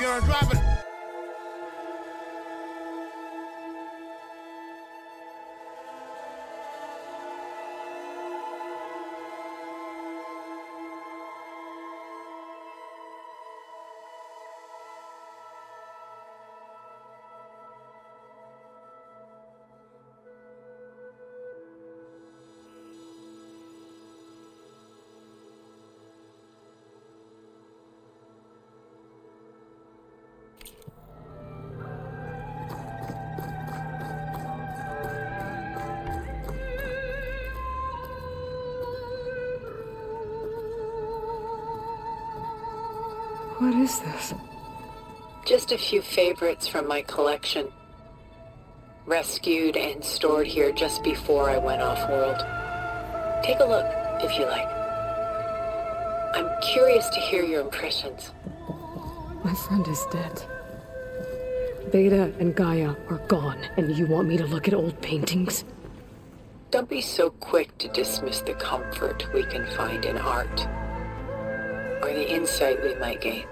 you're driving. What is this? Just a few favorites from my collection. Rescued and stored here just before I went off-world. Take a look, if you like. I'm curious to hear your impressions. My friend is dead. Beta and Gaia are gone, and you want me to look at old paintings? Don't be so quick to dismiss the comfort we can find in art, or the insight we might gain.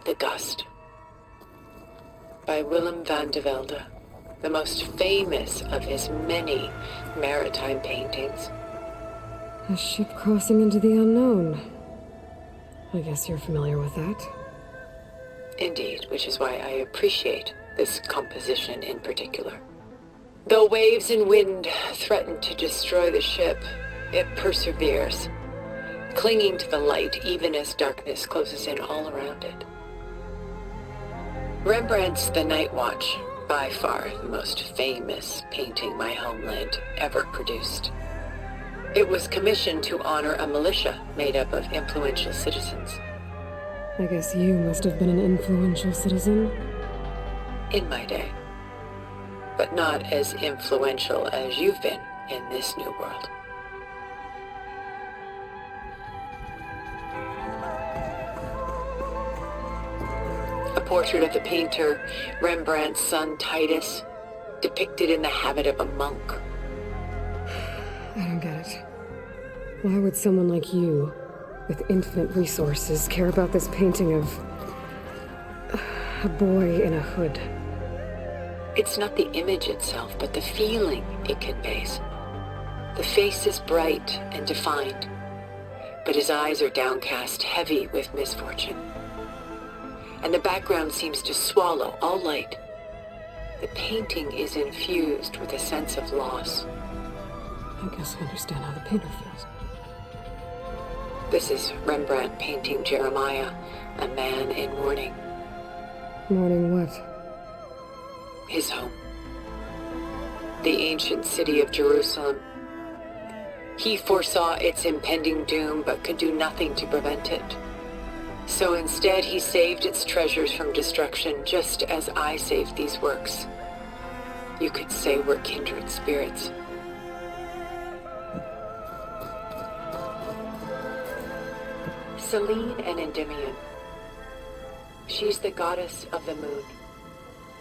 The Gust by Willem van de Velde, the most famous of his many maritime paintings. A ship crossing into the unknown. I guess you're familiar with that. Indeed, which is why I appreciate this composition in particular. Though waves and wind threaten to destroy the ship, it perseveres, clinging to the light even as darkness closes in all around it. Rembrandt's The Night Watch, by far the most famous painting my homeland ever produced. It was commissioned to honor a militia made up of influential citizens. I guess you must have been an influential citizen. In my day. But not as influential as you've been in this new world. A portrait of the painter, Rembrandt's son Titus, depicted in the habit of a monk. I don't get it. Why would someone like you, with infinite resources, care about this painting of a boy in a hood? It's not the image itself, but the feeling it conveys. The face is bright and defined, but his eyes are downcast, heavy with misfortune. And the background seems to swallow all light. The painting is infused with a sense of loss. I guess I understand how the painter feels. This is Rembrandt painting Jeremiah, a man in mourning. Mourning what? His home. The ancient city of Jerusalem. He foresaw its impending doom, but could do nothing to prevent it. So instead, he saved its treasures from destruction, just as I saved these works. You could say we're kindred spirits. Selene and Endymion. She's the goddess of the moon,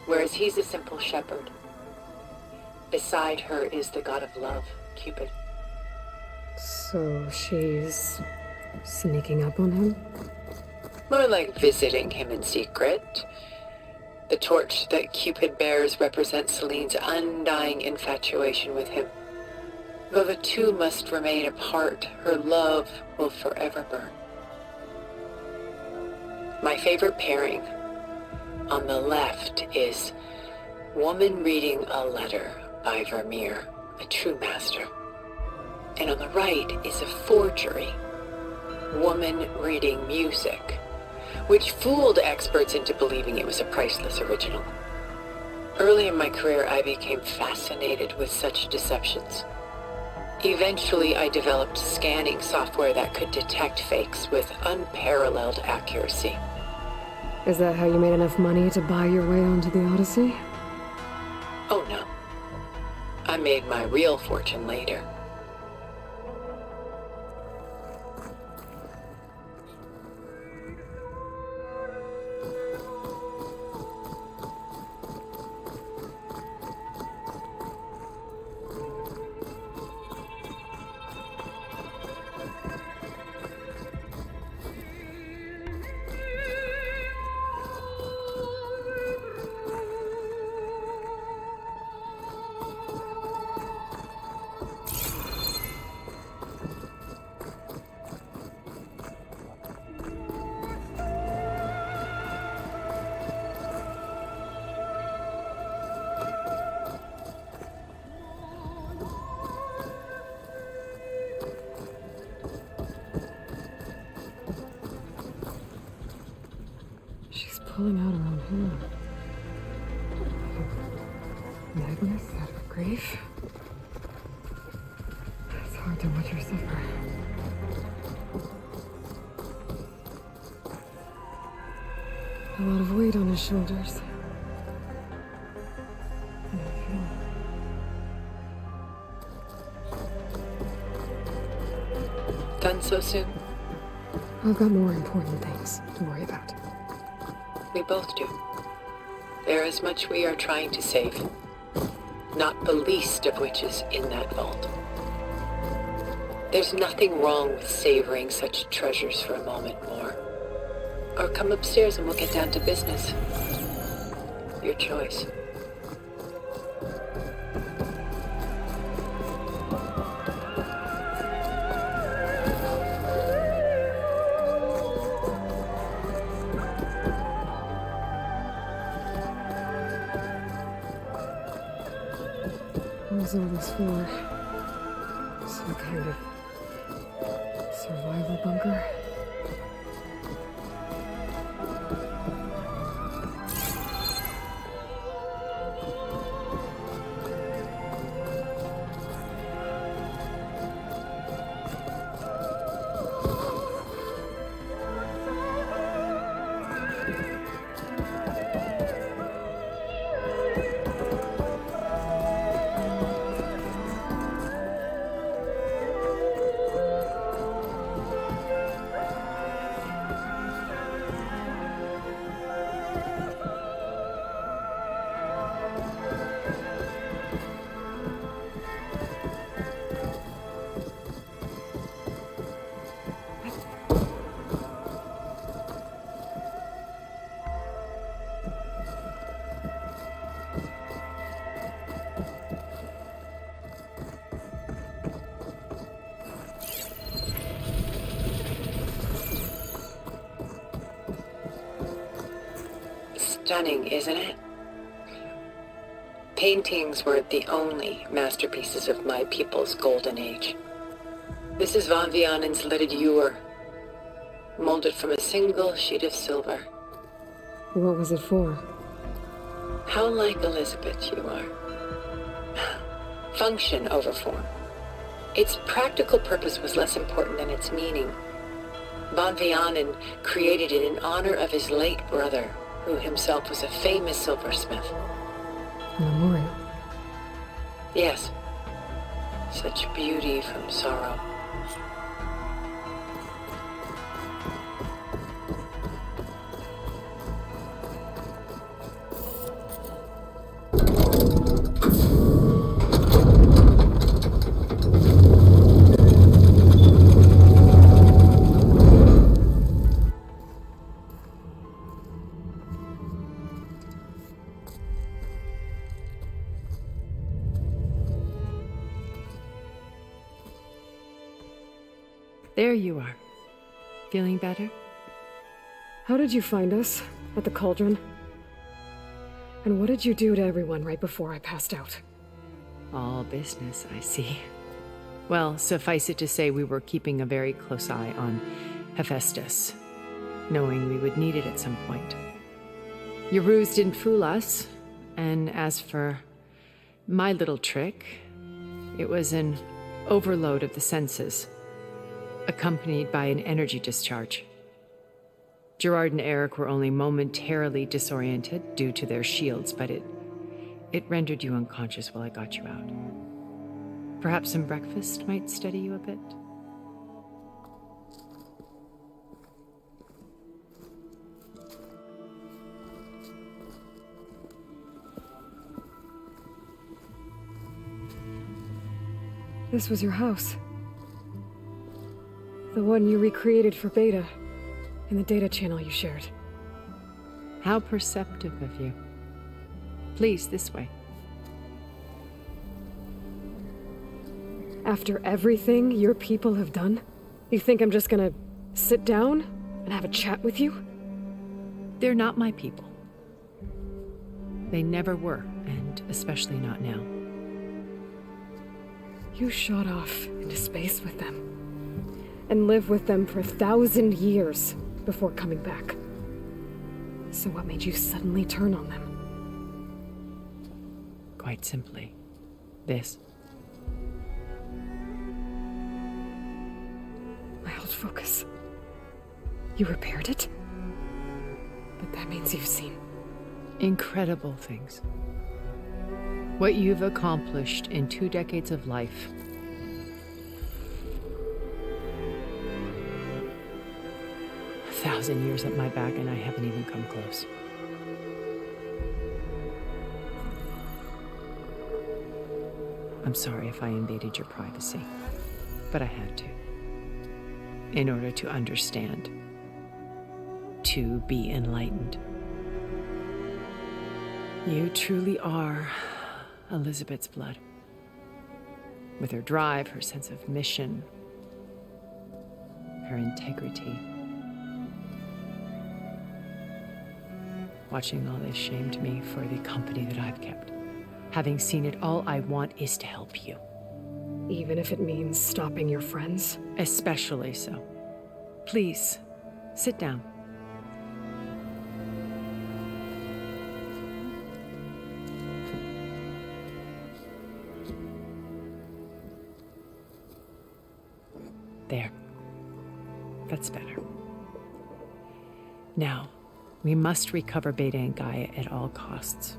whereas he's a simple shepherd. Beside her is the god of love, Cupid. So she's sneaking up on him? More like visiting him in secret. The torch that Cupid bears represents Selene's undying infatuation with him. Though the two must remain apart, her love will forever burn. My favorite pairing on the left is Woman Reading a Letter by Vermeer, a true master. And on the right is a forgery, Woman Reading Music, which fooled experts into believing it was a priceless original. Early in my career, I became fascinated with such deceptions. Eventually, I developed scanning software that could detect fakes with unparalleled accuracy. Is that how you made enough money to buy your way onto the Odyssey? Oh no. I made my real fortune later. Pulling out her own hair. Madness out of grief. It's hard to watch her suffer. A lot of weight on his shoulders. Done so soon? I've got more important things to worry about. We both do. There is much we are trying to save, not the least of which is in that vault. There's nothing wrong with savoring such treasures for a moment more. Or come upstairs and we'll get down to business. Your choice. was all this for? Some kind of survival bunker? Stunning, isn't it? Paintings were the only masterpieces of my people's golden age. This is Von Vianen's lidded ewer, molded from a single sheet of silver. What was it for? How like Elizabeth you are. Function over form. Its practical purpose was less important than its meaning. Von Vianen created it in honor of his late brother, who himself was a famous silversmith. A memorial. Yes. Such beauty from sorrow. There you are. Feeling better? How did you find us? At the cauldron? And what did you do to everyone right before I passed out? All business, I see. Well, suffice it to say we were keeping a very close eye on Hephaestus, knowing we would need it at some point. Your ruse didn't fool us, and as for my little trick, it was an overload of the senses, accompanied by an energy discharge. Gerard and Eric were only momentarily disoriented due to their shields, but it rendered you unconscious while I got you out. Perhaps some breakfast might steady you a bit? This was your house. The one you recreated for Beta, in the data channel you shared. How perceptive of you. Please, this way. After everything your people have done, you think I'm just gonna sit down and have a chat with you? They're not my people. They never were, and especially not now. You shot off into space with them, and lived with them for 1,000 years before coming back. So what made you suddenly turn on them? Quite simply, this. My old focus. You repaired it? But that means you've seen Incredible things. What you've accomplished in 2 decades of life. A 1,000 years at my back and I haven't even come close. I'm sorry if I invaded your privacy, but I had to. In order to understand. To be enlightened. You truly are Elizabeth's blood. With her drive, her sense of mission, her integrity. Watching all this shamed me for the company that I've kept. Having seen it, all I want is to help you. Even if it means stopping your friends? Especially so. Please, sit down. There. That's better. Now, we must recover Beta and Gaia at all costs.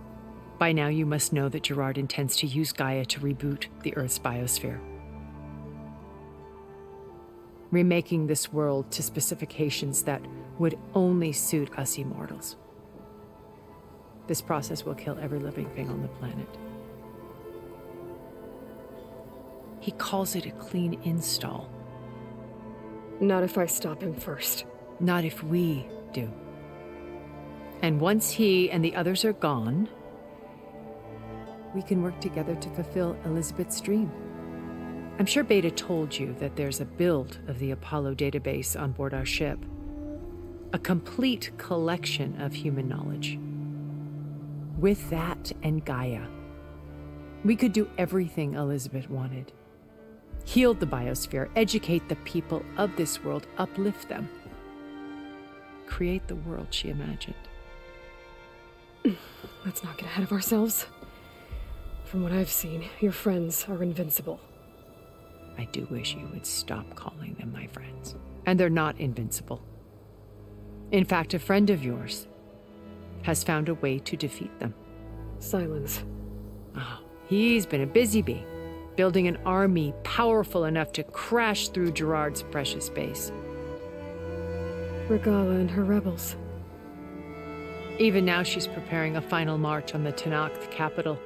By now, you must know that Gerard intends to use Gaia to reboot the Earth's biosphere, remaking this world to specifications that would only suit us immortals. This process will kill every living thing on the planet. He calls it a clean install. Not if I stop him first. Not if we do. And once he and the others are gone, we can work together to fulfill Elizabeth's dream. I'm sure Beta told you that there's a build of the Apollo database on board our ship. A complete collection of human knowledge. With that and Gaia, we could do everything Elizabeth wanted. Heal the biosphere, educate the people of this world, uplift them. Create the world she imagined. Let's not get ahead of ourselves. From what I've seen, your friends are invincible. I do wish you would stop calling them my friends. And they're not invincible. In fact, a friend of yours has found a way to defeat them. Silence. Oh, he's been a busy bee, building an army powerful enough to crash through Gerard's precious base. Regala and her rebels. Even now she's preparing a final march on the Tanakh capital.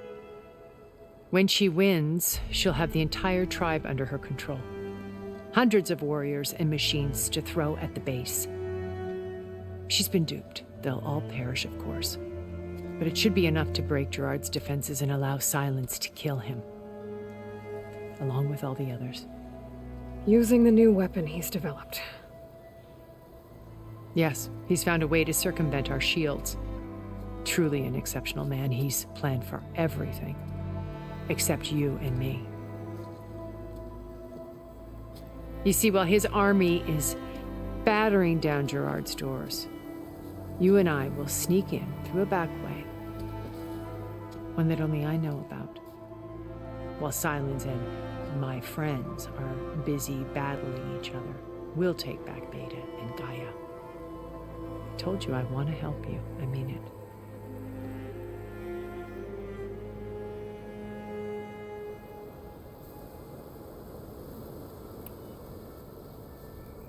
When she wins, she'll have the entire tribe under her control. Hundreds of warriors and machines to throw at the base. She's been duped. They'll all perish, of course. But it should be enough to break Gerard's defenses and allow Silence to kill him. Along with all the others. Using the new weapon he's developed. Yes, he's found a way to circumvent our shields. Truly an exceptional man. He's planned for everything. Except you and me. You see, while his army is battering down Gerard's doors, you and I will sneak in through a back way. One that only I know about. While Silence and my friends are busy battling each other, we'll take back Beta and Gaia. I told you I want to help you. I mean it.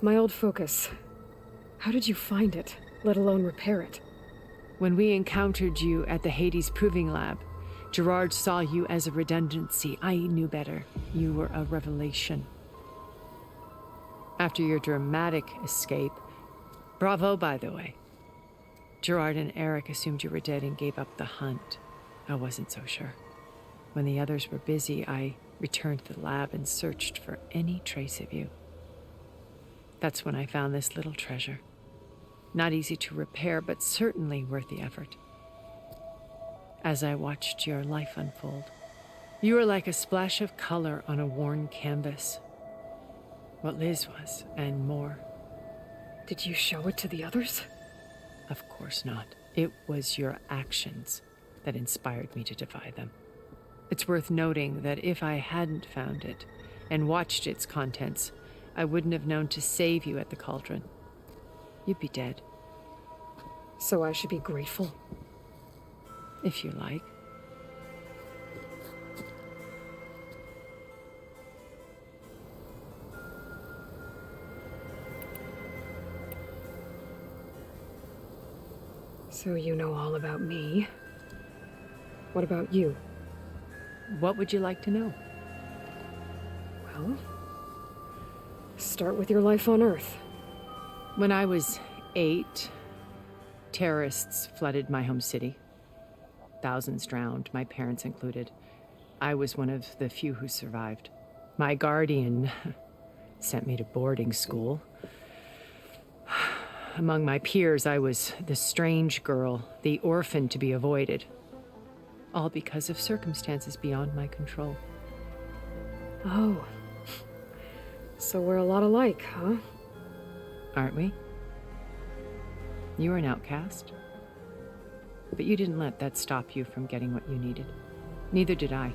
My old focus. How did you find it, let alone repair it? When we encountered you at the Hades Proving Lab, Gerard saw you as a redundancy. I knew better. You were a revelation. After your dramatic escape, bravo, by the way. Gerard and Eric assumed you were dead and gave up the hunt. I wasn't so sure. When the others were busy, I returned to the lab and searched for any trace of you. That's when I found this little treasure. Not easy to repair, but certainly worth the effort. As I watched your life unfold, you were like a splash of color on a worn canvas. What Liz was, and more. Did you show it to the others? Of course not. It was your actions that inspired me to defy them. It's worth noting that if I hadn't found it and watched its contents, I wouldn't have known to save you at the cauldron. You'd be dead. So I should be grateful? If you like. So you know all about me. What about you? What would you like to know? Well, start with your life on Earth. When I was 8, terrorists flooded my home city. Thousands drowned, my parents included. I was one of the few who survived. My guardian sent me to boarding school. Among my peers, I was the strange girl, the orphan to be avoided. all because of circumstances beyond my control. Oh. So we're a lot alike, huh? Aren't we? You were an outcast. But you didn't let that stop you from getting what you needed. Neither did I.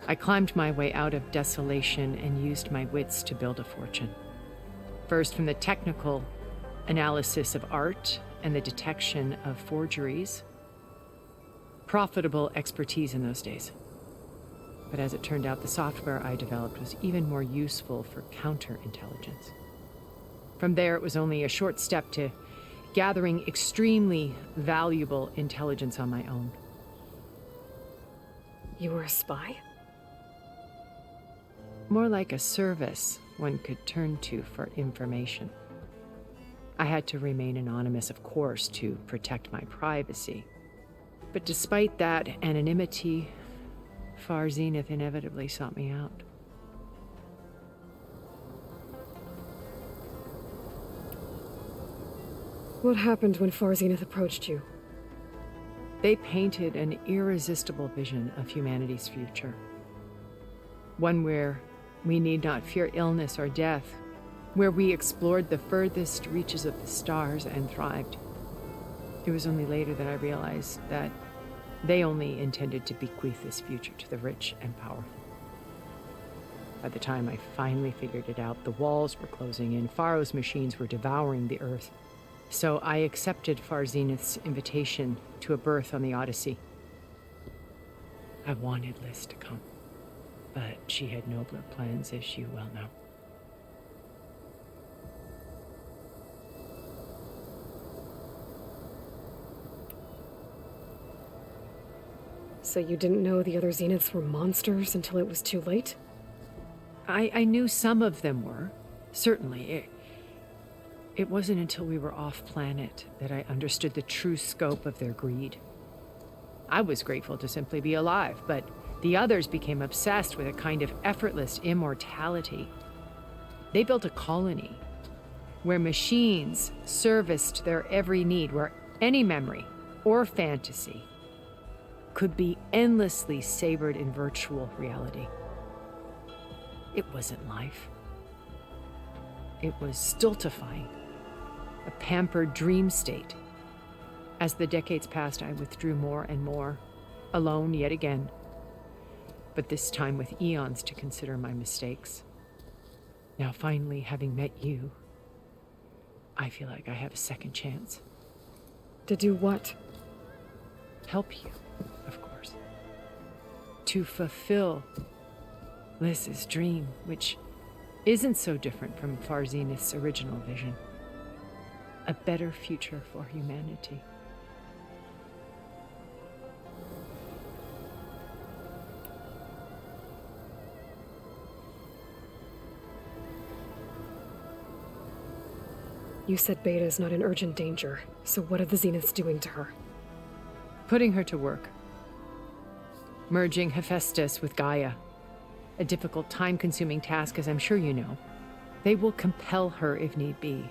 I climbed my way out of desolation and used my wits to build a fortune. First, from the technical analysis of art and the detection of forgeries. Profitable expertise in those days. But as it turned out, the software I developed was even more useful for counterintelligence. From there, it was only a short step to gathering extremely valuable intelligence on my own. You were a spy? More like a service one could turn to for information. I had to remain anonymous, of course, to protect my privacy. But despite that anonymity, Far Zenith inevitably sought me out. What happened when Far Zenith approached you? They painted an irresistible vision of humanity's future. One where we need not fear illness or death, where we explored the furthest reaches of the stars and thrived. It was only later that I realized that they only intended to bequeath this future to the rich and powerful. By the time I finally figured it out, the walls were closing in, Pharaoh's machines were devouring the earth. So I accepted Far Zenith's invitation to a berth on the Odyssey. I wanted Liz to come, but she had nobler plans, as you well know. So you didn't know the other Zeniths were monsters until it was too late? I knew some of them were, certainly. It wasn't until we were off-planet that I understood the true scope of their greed. I was grateful to simply be alive, but the others became obsessed with a kind of effortless immortality. They built a colony where machines serviced their every need, where any memory or fantasy could be endlessly savored in virtual reality. It wasn't life. It was stultifying, a pampered dream state. As the decades passed, I withdrew more and more, alone yet again, but this time with eons to consider my mistakes. Now finally, having met you, I feel like I have a second chance. To do what? Help you, of course. To fulfill Liz's dream, which isn't so different from Far Zenith's original vision. A better future for humanity. You said Beta is not in urgent danger, so what are the Zeniths doing to her? Putting her to work. Merging Hephaestus with Gaia. A difficult, time-consuming task, as I'm sure you know. They will compel her if need be.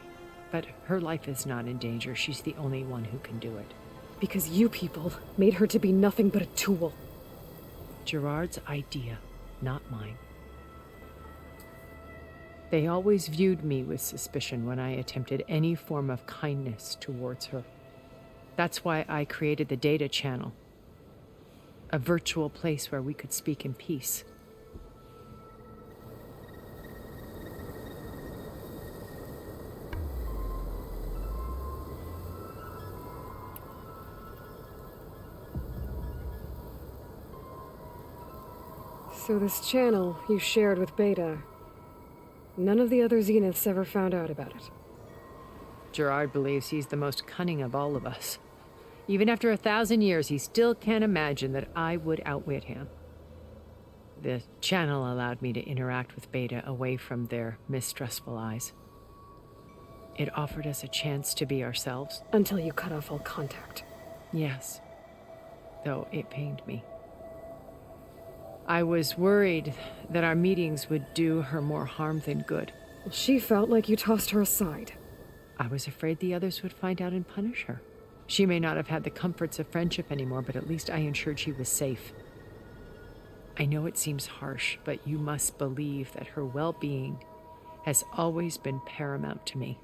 But her life is not in danger. She's the only one who can do it. Because you people made her to be nothing but a tool. Gerard's idea, not mine. They always viewed me with suspicion when I attempted any form of kindness towards her. That's why I created the data channel. A virtual place where we could speak in peace. So this channel you shared with Beta, none of the other Zeniths ever found out about it. Gerard believes he's the most cunning of all of us. Even after 1,000 years, he still can't imagine that I would outwit him. The channel allowed me to interact with Beta away from their mistrustful eyes. It offered us a chance to be ourselves. Until you cut off all contact. Yes, though it pained me. I was worried that our meetings would do her more harm than good. She felt like you tossed her aside. I was afraid the others would find out and punish her. She may not have had the comforts of friendship anymore, but at least I ensured she was safe. I know it seems harsh, but you must believe that her well-being has always been paramount to me.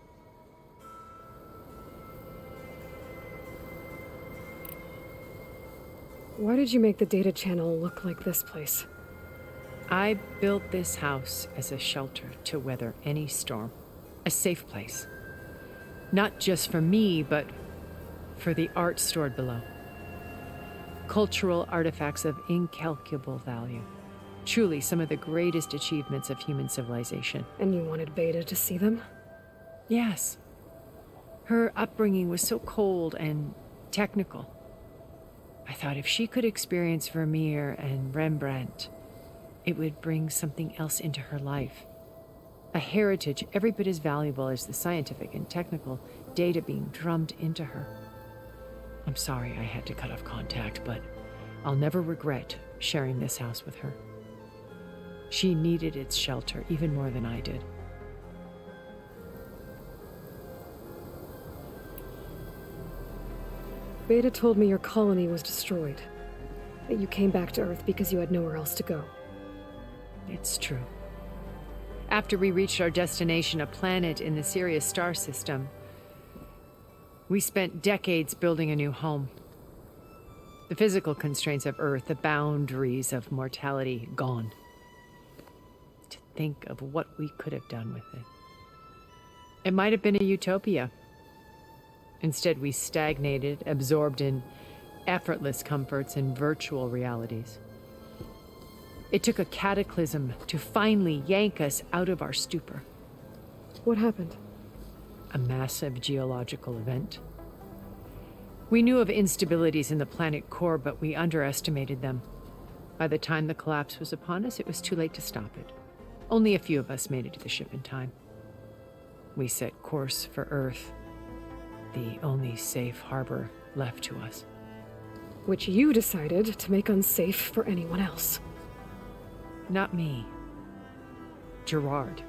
Why did you make the data channel look like this place? I built this house as a shelter to weather any storm, a safe place. Not just for me, but for the art stored below. Cultural artifacts of incalculable value. Truly some of the greatest achievements of human civilization. And you wanted Beta to see them? Yes. Her upbringing was so cold and technical. I thought if she could experience Vermeer and Rembrandt, it would bring something else into her life. A heritage every bit as valuable as the scientific and technical data being drummed into her. I'm sorry I had to cut off contact, but I'll never regret sharing this house with her. She needed its shelter even more than I did. Beta told me your colony was destroyed. That you came back to Earth because you had nowhere else to go. It's true. After we reached our destination, a planet in the Sirius star system, we spent decades building a new home. The physical constraints of Earth, the boundaries of mortality, gone. To think of what we could have done with it. It might have been a utopia. Instead, we stagnated, absorbed in effortless comforts and virtual realities. It took a cataclysm to finally yank us out of our stupor. What happened? A massive geological event. We knew of instabilities in the planet core, but we underestimated them. By the time the collapse was upon us, it was too late to stop it. Only a few of us made it to the ship in time. We set course for Earth, the only safe harbor left to us. Which you decided to make unsafe for anyone else. Not me. Gerard.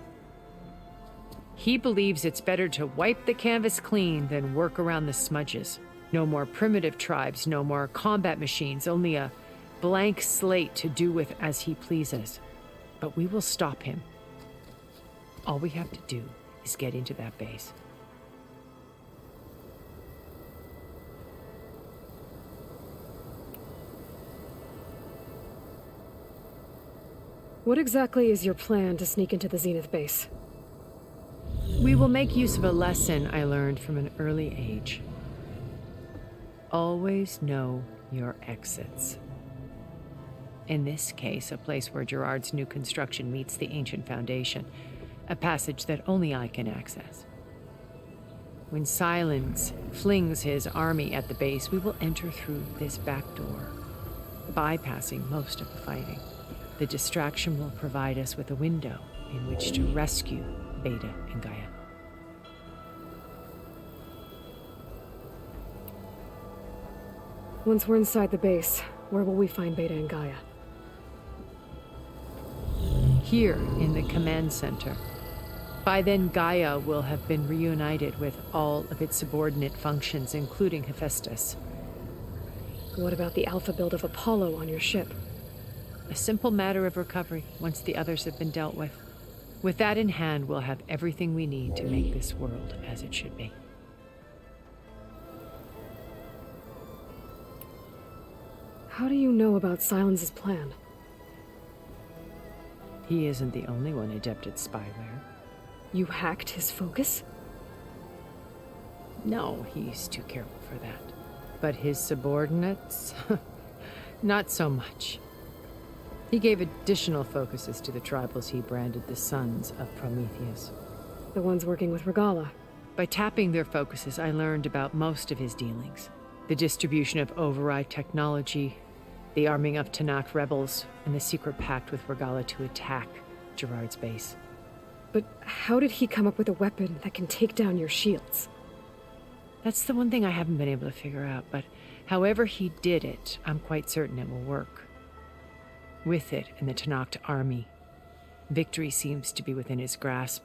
He believes it's better to wipe the canvas clean than work around the smudges. No more primitive tribes, no more combat machines, only a blank slate to do with as he pleases. But we will stop him. All we have to do is get into that base. What exactly is your plan to sneak into the Zenith base? We will make use of a lesson I learned from an early age. Always know your exits. In this case, a place where Gerard's new construction meets the ancient foundation, a passage that only I can access. When Silence flings his army at the base, we will enter through this back door, bypassing most of the fighting. The distraction will provide us with a window in which to rescue Beta and Gaia. Once we're inside the base, where will we find Beta and Gaia? Here in the command center. By then, Gaia will have been reunited with all of its subordinate functions, including Hephaestus. What about the alpha build of Apollo on your ship? A simple matter of recovery once the others have been dealt with. With that in hand, we'll have everything we need to make this world as it should be. How do you know about Silence's plan? He isn't the only one adept at spyware. You hacked his focus? No, he's too careful for that. But his subordinates? Not so much. He gave additional focuses to the tribals he branded the Sons of Prometheus. The ones working with Regala. By tapping their focuses, I learned about most of his dealings. The distribution of override technology, the arming of Tanakh rebels, and the secret pact with Regala to attack Gerard's base. But how did he come up with a weapon that can take down your shields? That's the one thing I haven't been able to figure out, but however he did it, I'm quite certain it will work. With it and the Tanakh army, victory seems to be within his grasp.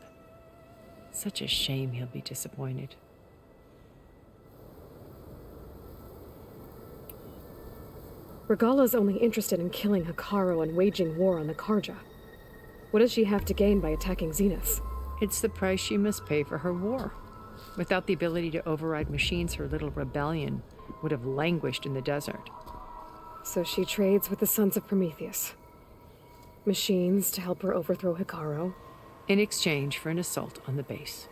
Such a shame he'll be disappointed. Regala's only interested in killing Hikaru and waging war on the Karja. What does she have to gain by attacking Zenith? It's the price she must pay for her war. Without the ability to override machines, her little rebellion would have languished in the desert. So she trades with the Sons of Prometheus. Machines to help her overthrow Hikaru. In exchange for an assault on the base.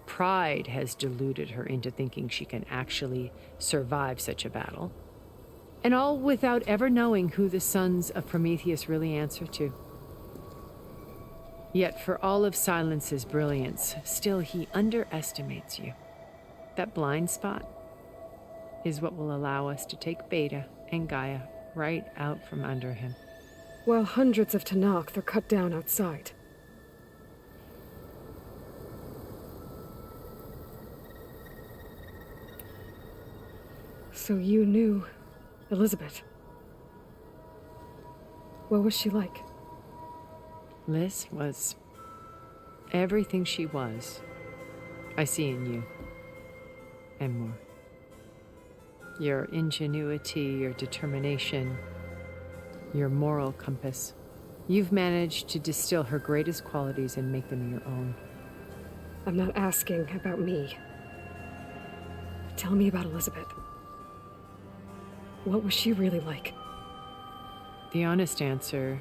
Pride has deluded her into thinking she can actually survive such a battle. And all without ever knowing who the Sons of Prometheus really answer to. Yet for all of Silence's brilliance, still he underestimates you. That blind spot is what will allow us to take Beta and Gaia right out from under him. While hundreds of Tenakth are cut down outside. So you knew Elizabeth. What was she like? Liz was everything she was. I see in you. And more. Your ingenuity, your determination, your moral compass. You've managed to distill her greatest qualities and make them your own. I'm not asking about me. Tell me about Elizabeth. What was she really like? The honest answer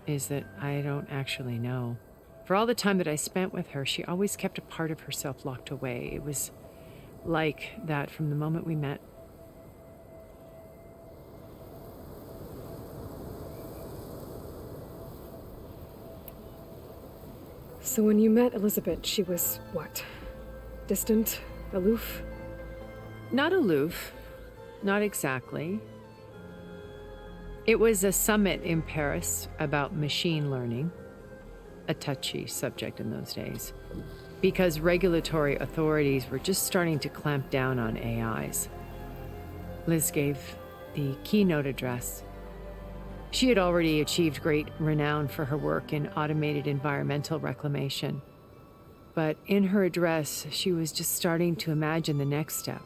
is that I don't actually know. For all the time that I spent with her, she always kept a part of herself locked away. It was like that from the moment we met. So when you met Elizabeth, she was what? Distant? Aloof? Not aloof. Not exactly. It was a summit in Paris about machine learning, a touchy subject in those days, because regulatory authorities were just starting to clamp down on AIs. Liz gave the keynote address. She had already achieved great renown for her work in automated environmental reclamation. But in her address, she was just starting to imagine the next step.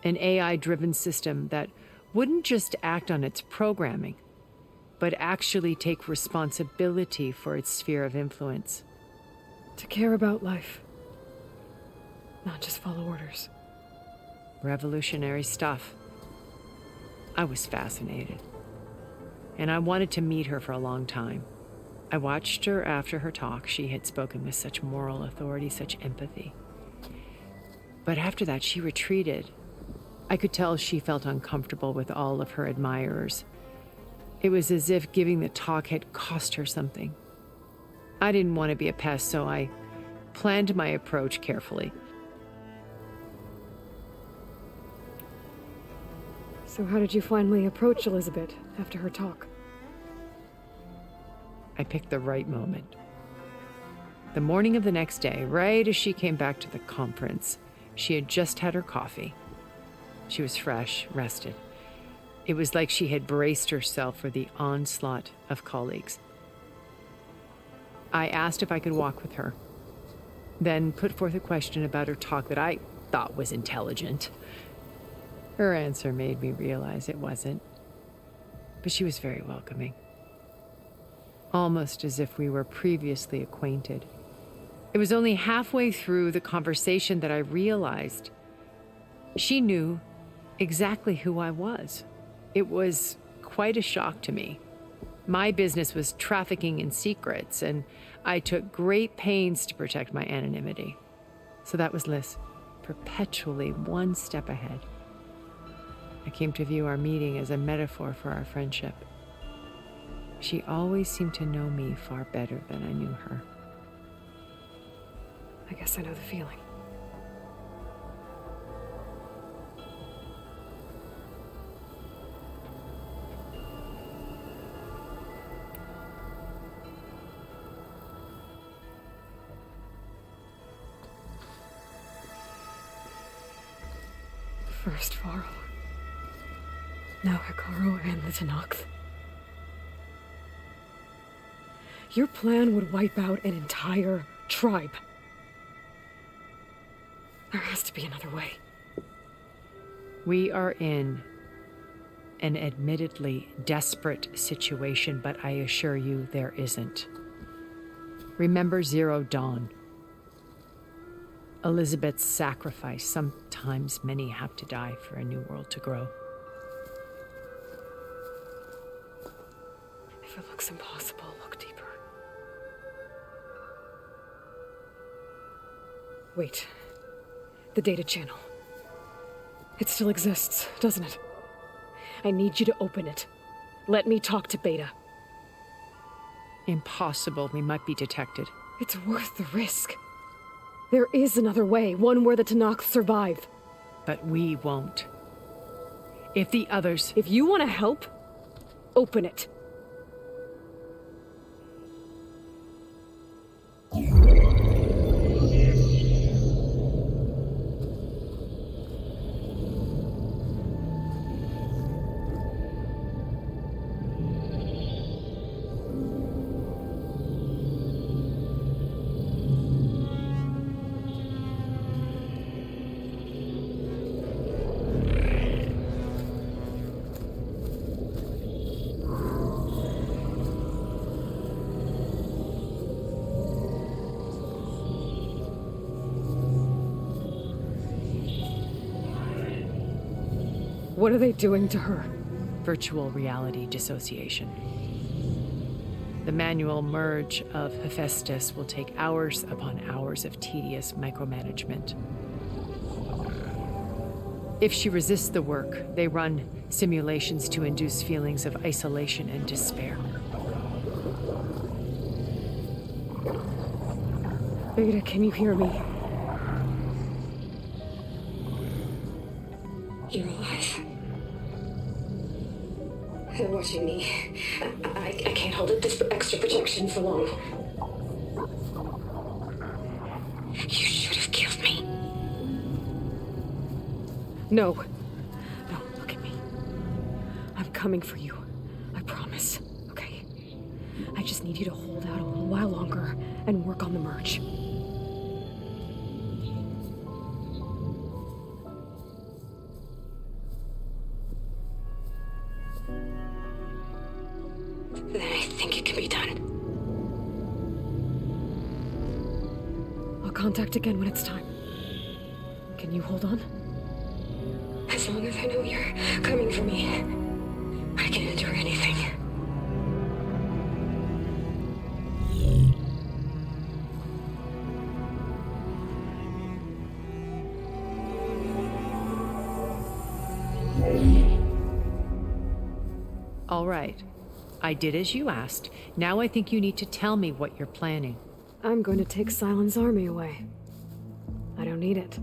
An AI-driven system that wouldn't just act on its programming, but actually take responsibility for its sphere of influence. To care about life. Not just follow orders. Revolutionary stuff. I was fascinated. And I wanted to meet her for a long time. I watched her after her talk. She had spoken with such moral authority, such empathy. But after that, she retreated. I could tell she felt uncomfortable with all of her admirers. It was as if giving the talk had cost her something. I didn't want to be a pest, so I planned my approach carefully. So how did you finally approach Elizabeth after her talk? I picked the right moment. The morning of the next day, right as she came back to the conference, she had just had her coffee. She was fresh, rested. It was like she had braced herself for the onslaught of colleagues. I asked if I could walk with her, then put forth a question about her talk that I thought was intelligent. Her answer made me realize it wasn't, but she was very welcoming. Almost as if we were previously acquainted. It was only halfway through the conversation that I realized she knew exactly who I was. It was quite a shock to me. My business was trafficking in secrets, and I took great pains to protect my anonymity. So that was Liz, perpetually one step ahead. I came to view our meeting as a metaphor for our friendship. She always seemed to know me far better than I knew her. I guess I know the feeling. First Varl. Now Hikaru and the Tenakth. Your plan would wipe out an entire tribe. There has to be another way. We are in an admittedly desperate situation, but I assure you there isn't. Remember Zero Dawn. Elizabeth's sacrifice. Sometimes many have to die for a new world to grow. If it looks impossible, look deeper. Wait. The data channel. It still exists, doesn't it? I need you to open it. Let me talk to Beta. Impossible. We might be detected. It's worth the risk. There is another way, one where the Tanakh survive. But we won't. If the others... If you want to help, open it. What are they doing to her? Virtual reality dissociation. The manual merge of Hephaestus will take hours upon hours of tedious micromanagement. If she resists the work, they run simulations to induce feelings of isolation and despair. Beta, can you hear me? You're alive. They're watching me. I can't hold up this extra protection for long. You should have killed me. No. No, look at me. I'm coming for you. I promise. Okay? I just need you to hold out a little while longer and work on the merge. Then I think it can be done. I'll contact again when it's time. Can you hold on? As long as I know you're coming for me, I can endure anything. All right. I did as you asked. Now I think you need to tell me what you're planning. I'm going to take Silent's army away. I don't need it.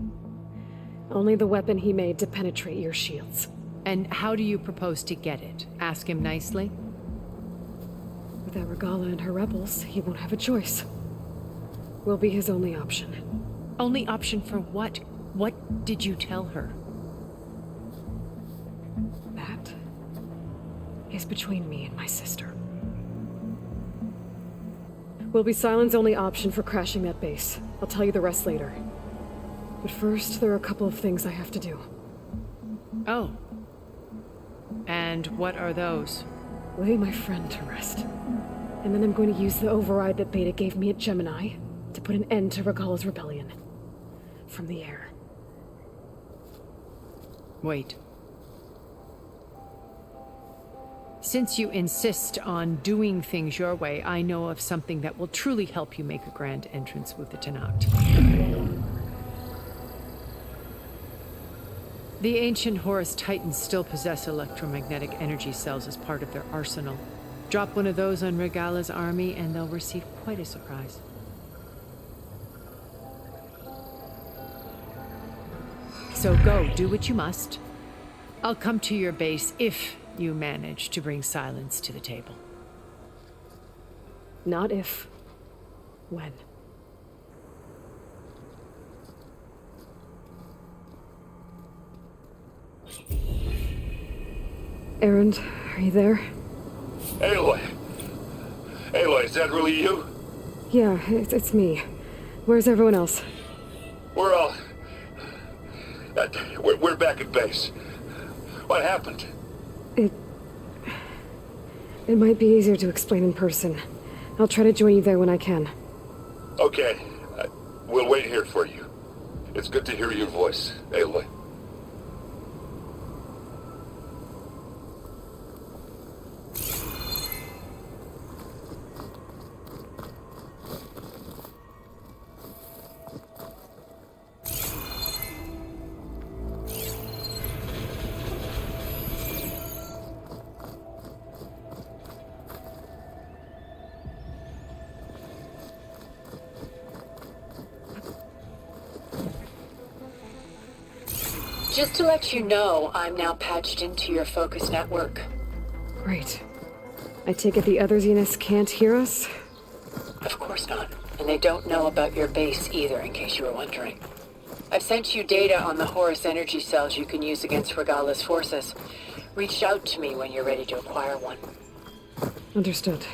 Only the weapon he made to penetrate your shields. And how do you propose to get it? Ask him nicely? Without Regala and her rebels, he won't have a choice. We'll be his only option. Only option for what? What did you tell her? That is between me and my sister. Will be Silent's only option for crashing that base. I'll tell you the rest later. But first, there are a couple of things I have to do. Oh. And what are those? Lay my friend to rest. And then I'm going to use the override that Beta gave me at Gemini to put an end to Regala's rebellion. From the air. Wait. Since you insist on doing things your way, I know of something that will truly help you make a grand entrance with the Tanakh. The ancient Horus Titans still possess electromagnetic energy cells as part of their arsenal. Drop one of those on Regala's army and they'll receive quite a surprise. So go, do what you must. I'll come to your base if you manage to bring silence to the table. Not if. When. Erend, are you there? Aloy! Aloy, is that really you? Yeah, it's me. Where's everyone else? We're all... we're back at base. What happened? It... It might be easier to explain in person. I'll try to join you there when I can. Okay. We'll wait here for you. It's good to hear your voice, Aloy. Just to let you know, I'm now patched into your focus network. Great. I take it the other Zeniths can't hear us? Of course not. And they don't know about your base either, in case you were wondering. I've sent you data on the Horus energy cells you can use against Regala's forces. Reach out to me when you're ready to acquire one. Understood.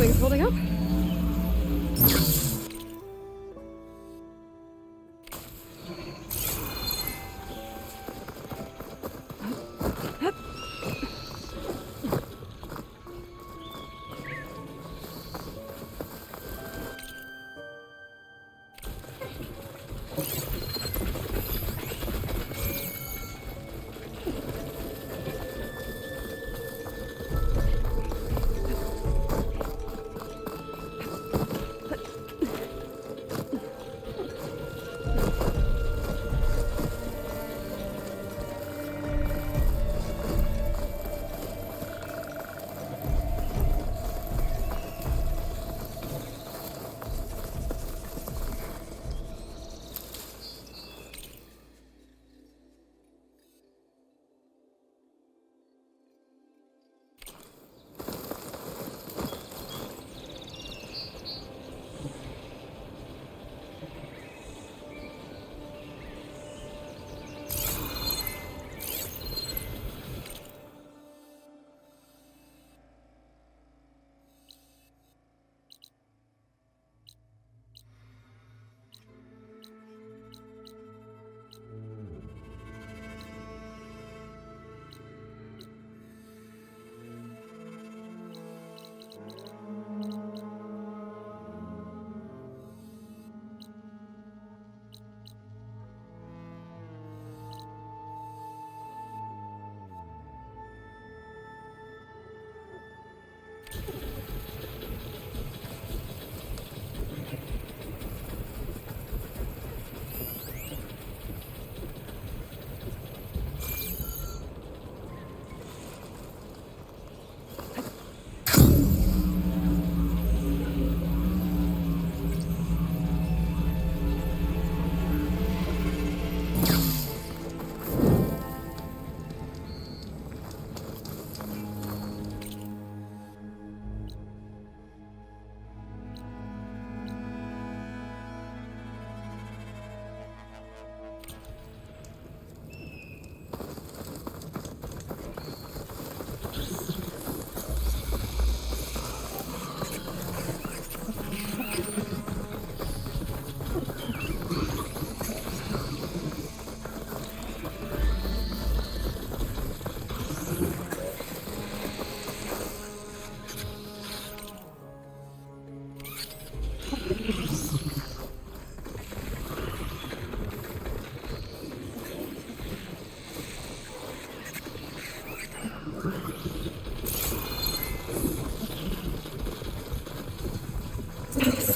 building's holding up?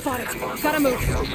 Spot it. Gotta move.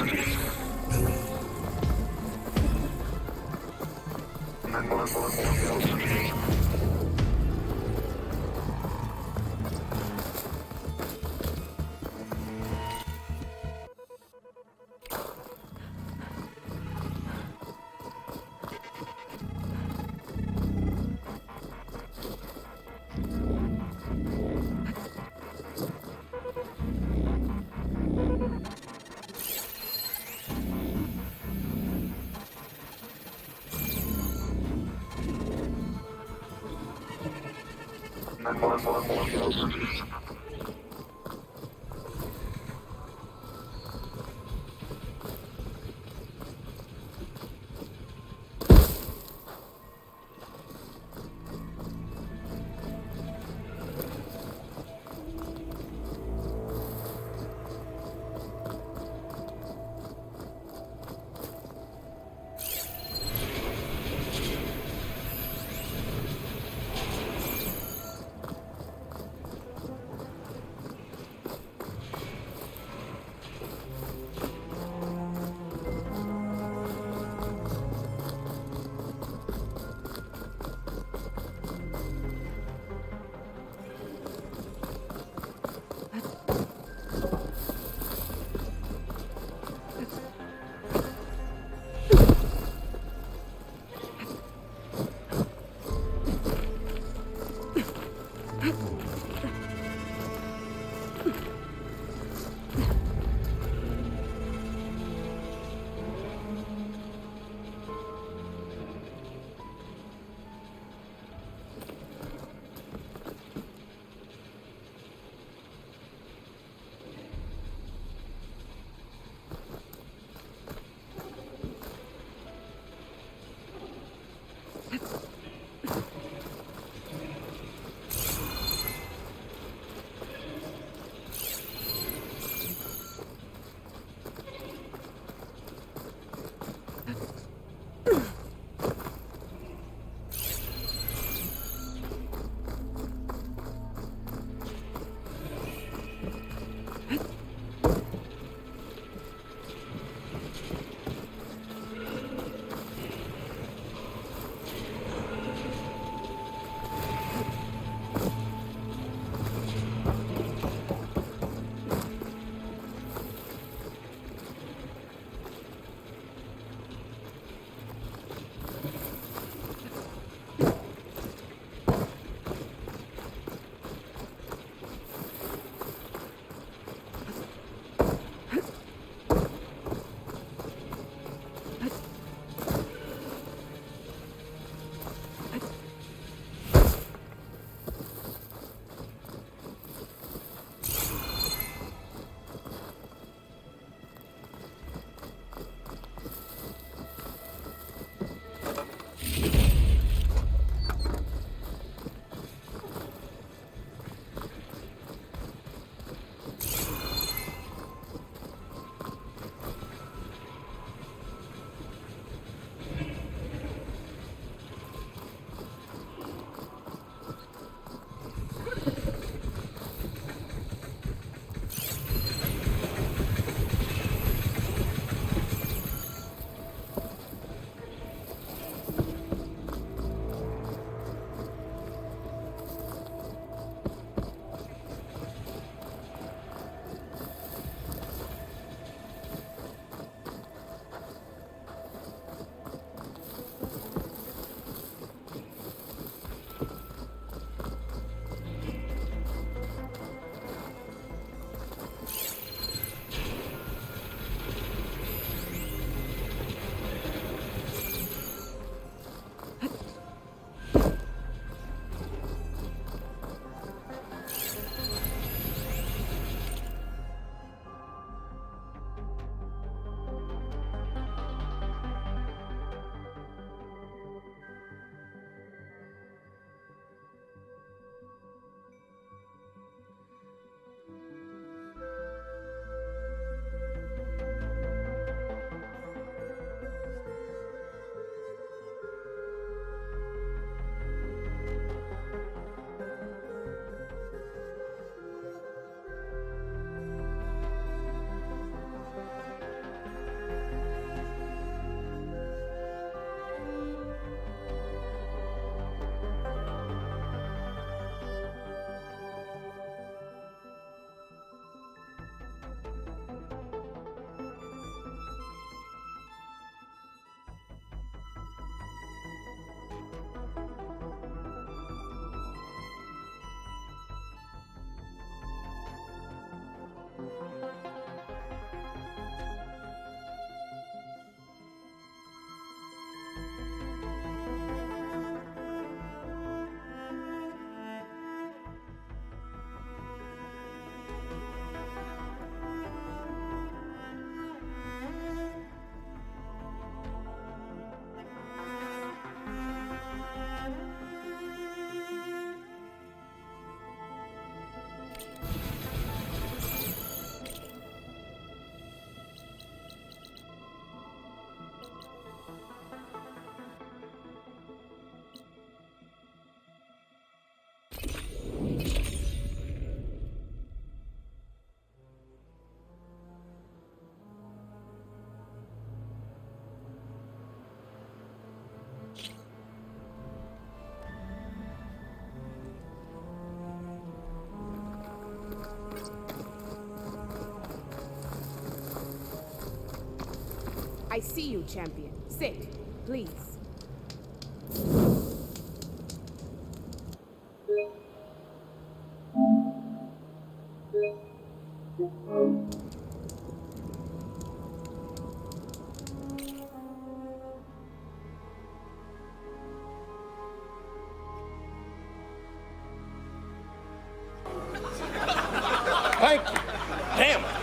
I see you, champion. Sit, please. Thank you. Damn.